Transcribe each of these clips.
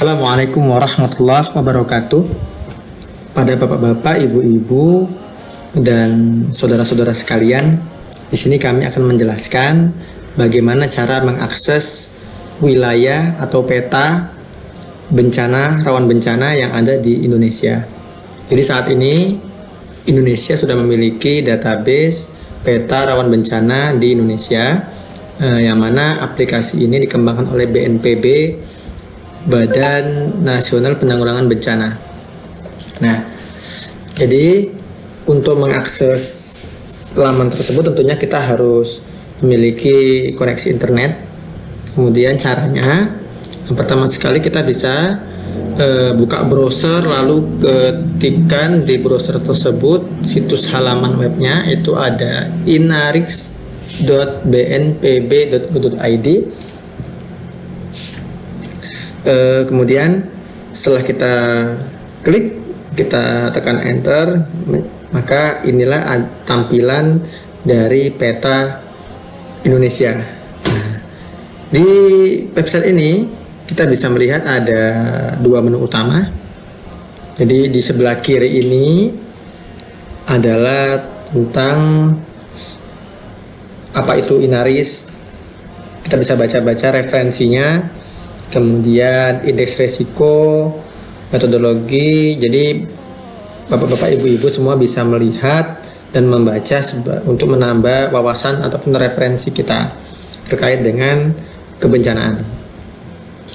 Assalamualaikum warahmatullahi wabarakatuh. Pada bapak-bapak, ibu-ibu, dan saudara-saudara sekalian, di sini kami akan menjelaskan bagaimana cara mengakses wilayah atau peta bencana, rawan bencana yang ada di Indonesia. Jadi saat ini Indonesia sudah memiliki database peta rawan bencana di Indonesia, yang mana aplikasi ini dikembangkan oleh BNPB, Badan Nasional Penanggulangan Bencana. Nah, jadi untuk mengakses laman tersebut tentunya kita harus memiliki koneksi internet. Kemudian caranya, yang pertama sekali kita bisa buka browser, lalu ketikkan di browser tersebut situs halaman webnya, itu ada inarix.bnpb.go.id. Kemudian setelah kita klik, kita tekan enter, maka inilah tampilan dari peta Indonesia. Nah, di website ini kita bisa melihat ada dua menu utama. Jadi di sebelah kiri ini adalah tentang apa itu Inaris. Kita bisa baca-baca referensinya, kemudian indeks resiko, metodologi. Jadi bapak-bapak, ibu-ibu semua bisa melihat dan membaca untuk menambah wawasan ataupun referensi kita terkait dengan kebencanaan.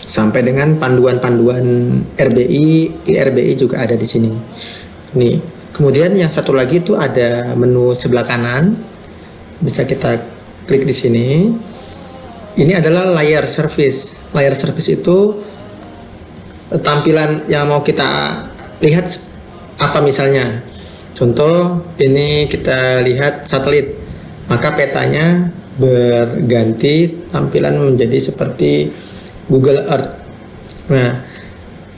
Sampai dengan panduan-panduan RBI, IRBI juga ada di sini. Nih, kemudian yang satu lagi itu ada menu sebelah kanan. Bisa kita klik di sini. Ini adalah layar service. Layar service itu tampilan yang mau kita lihat apa misalnya. Contoh, ini kita lihat satelit. Maka petanya berganti tampilan menjadi seperti Google Earth. Nah,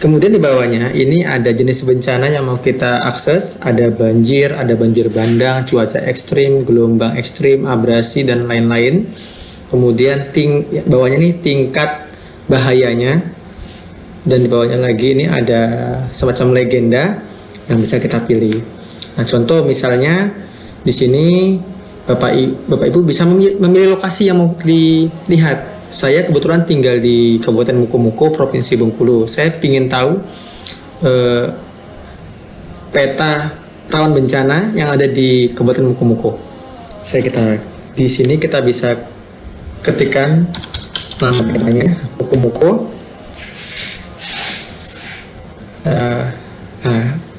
kemudian di bawahnya ini ada jenis bencana yang mau kita akses. Ada banjir, ada banjir bandang, cuaca ekstrim, gelombang ekstrim, abrasi, dan lain-lain. Kemudian bawahnya ini tingkat bahayanya, dan di bawahnya lagi ini ada semacam legenda yang bisa kita pilih. Nah, contoh misalnya di sini Bapak Ibu bisa memilih lokasi yang mau dilihat. Saya kebetulan tinggal di Kabupaten Mukomuko, Provinsi Bengkulu. Saya ingin tahu peta rawan bencana yang ada di Kabupaten Mukomuko. Di sini kita bisa ketikkan nama petanya Mukomuko.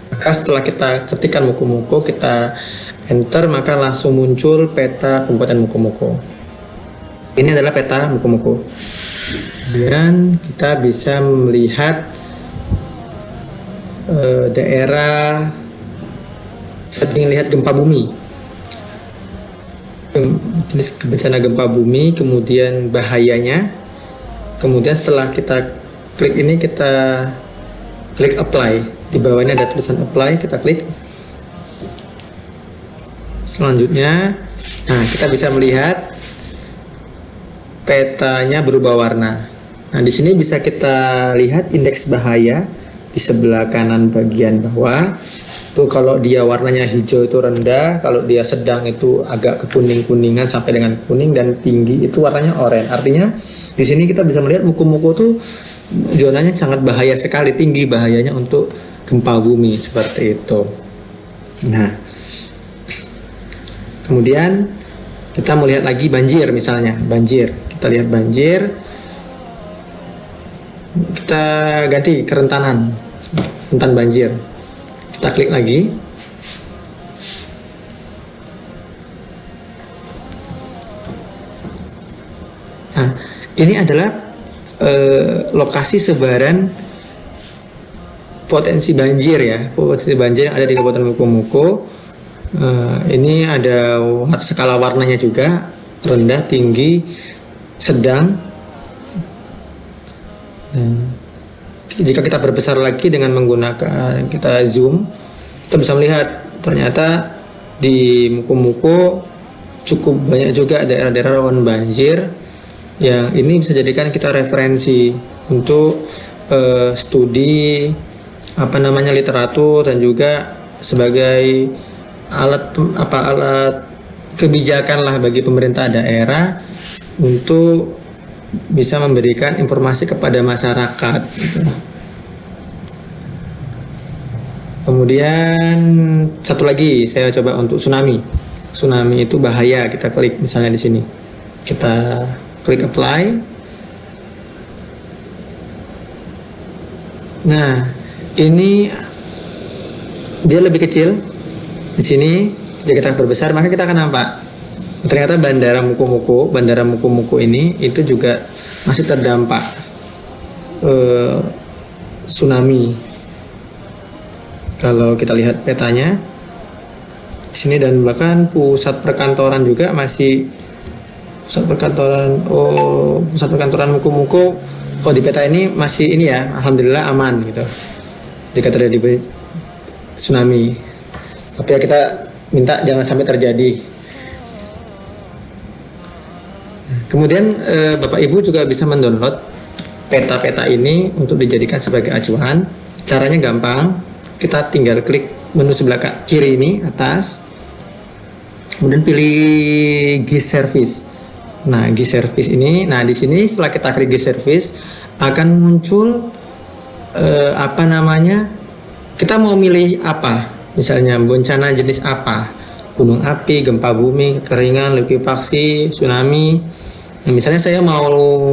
Maka setelah kita ketikkan Mukomuko, kita enter, maka langsung muncul peta Kabupaten Mukomuko. Ini adalah peta Mukomuko. Kemudian kita bisa melihat daerah. Saya ingin lihat gempa bumi, jenis bencana gempa bumi, kemudian bahayanya. Kemudian setelah kita klik ini, kita klik apply. Di bawahnya ada tulisan apply, kita klik. Selanjutnya, nah, kita bisa melihat petanya berubah warna. Nah, di sini bisa kita lihat indeks bahaya di sebelah kanan bagian bawah. Tuh, kalau dia warnanya hijau itu rendah, kalau dia sedang itu agak kekuning-kuningan sampai dengan kuning, dan tinggi itu warnanya oranye. Artinya di sini kita bisa melihat Mukomuko tuh zonanya sangat bahaya sekali, tinggi bahayanya untuk gempa bumi seperti itu. Nah, kemudian kita melihat lagi banjir misalnya. Banjir, kita lihat banjir. Kita ganti kerentanan, rentan banjir. Kita klik lagi. Nah, ini adalah lokasi sebaran potensi banjir ya, potensi banjir yang ada di Kabupaten Mukomuko. Ini ada skala warnanya juga, rendah, tinggi, sedang. Jika kita berbesar lagi dengan menggunakan kita zoom, kita bisa melihat ternyata di Mukomuko cukup banyak juga daerah-daerah rawan banjir, yang ini bisa jadikan kita referensi untuk studi literatur, dan juga sebagai alat kebijakan lah bagi pemerintah daerah untuk bisa memberikan informasi kepada masyarakat gitu. Kemudian satu lagi saya coba untuk tsunami. Tsunami itu bahaya, kita klik misalnya di sini. Kita klik apply. Nah, ini dia lebih kecil. Di sini jika kita perbesar maka kita akan nampak ternyata Bandara Mukomuko ini itu juga masih terdampak tsunami. Kalau kita lihat petanya di sini, dan bahkan pusat perkantoran juga masih pusat perkantoran Mukomuko kalau di peta ini masih ini ya, alhamdulillah aman gitu jika terjadi tsunami. Tapi ya kita minta jangan sampai terjadi. Kemudian Bapak Ibu juga bisa mendownload peta-peta ini untuk dijadikan sebagai acuan. Caranya gampang. Kita tinggal klik menu sebelah kiri ini atas, kemudian pilih GIS Service. Nah, GIS Service ini, di sini setelah kita klik GIS Service akan muncul kita mau milih apa, misalnya bencana jenis apa, gunung api, gempa bumi, kekeringan, likuifaksi, tsunami. Nah, misalnya saya mau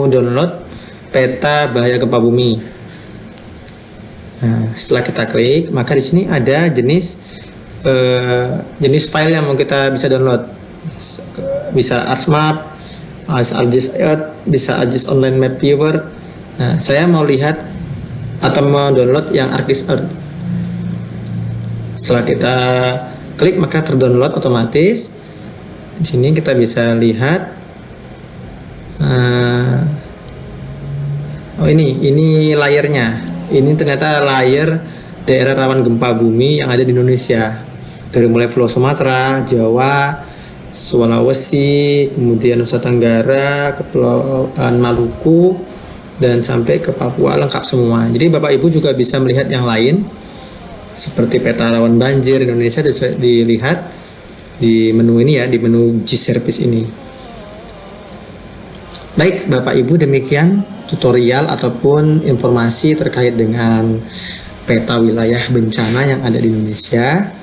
download peta bahaya gempa bumi. Nah, setelah kita klik, maka di sini ada jenis file yang mau kita bisa download. Bisa ArcMap, ArcGIS Earth, bisa ArcGIS Online Map Viewer. Nah, saya mau lihat atau mau download yang ArcGIS Earth. Setelah kita klik maka terdownload otomatis. Di sini kita bisa lihat. Ini layarnya. Ini ternyata layar daerah rawan gempa bumi yang ada di Indonesia. Dari mulai Pulau Sumatera, Jawa, Sulawesi, kemudian Nusa Tenggara, Kepulauan Maluku, dan sampai ke Papua, lengkap semua. Jadi Bapak Ibu juga bisa melihat yang lain seperti peta rawan banjir Indonesia dilihat di menu ini ya, di menu GIS Service ini. Baik Bapak Ibu, demikian tutorial ataupun informasi terkait dengan peta wilayah bencana yang ada di Indonesia.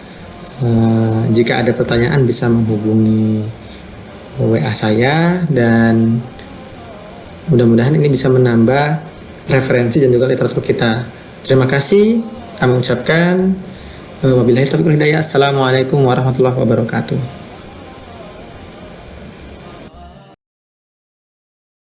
Jika ada pertanyaan bisa menghubungi WA saya, dan mudah-mudahan ini bisa menambah referensi dan juga literatur kita. Terima kasih kami ucapkan. Wabillahi taufiq wal hidayah. Assalamualaikum warahmatullahi wabarakatuh.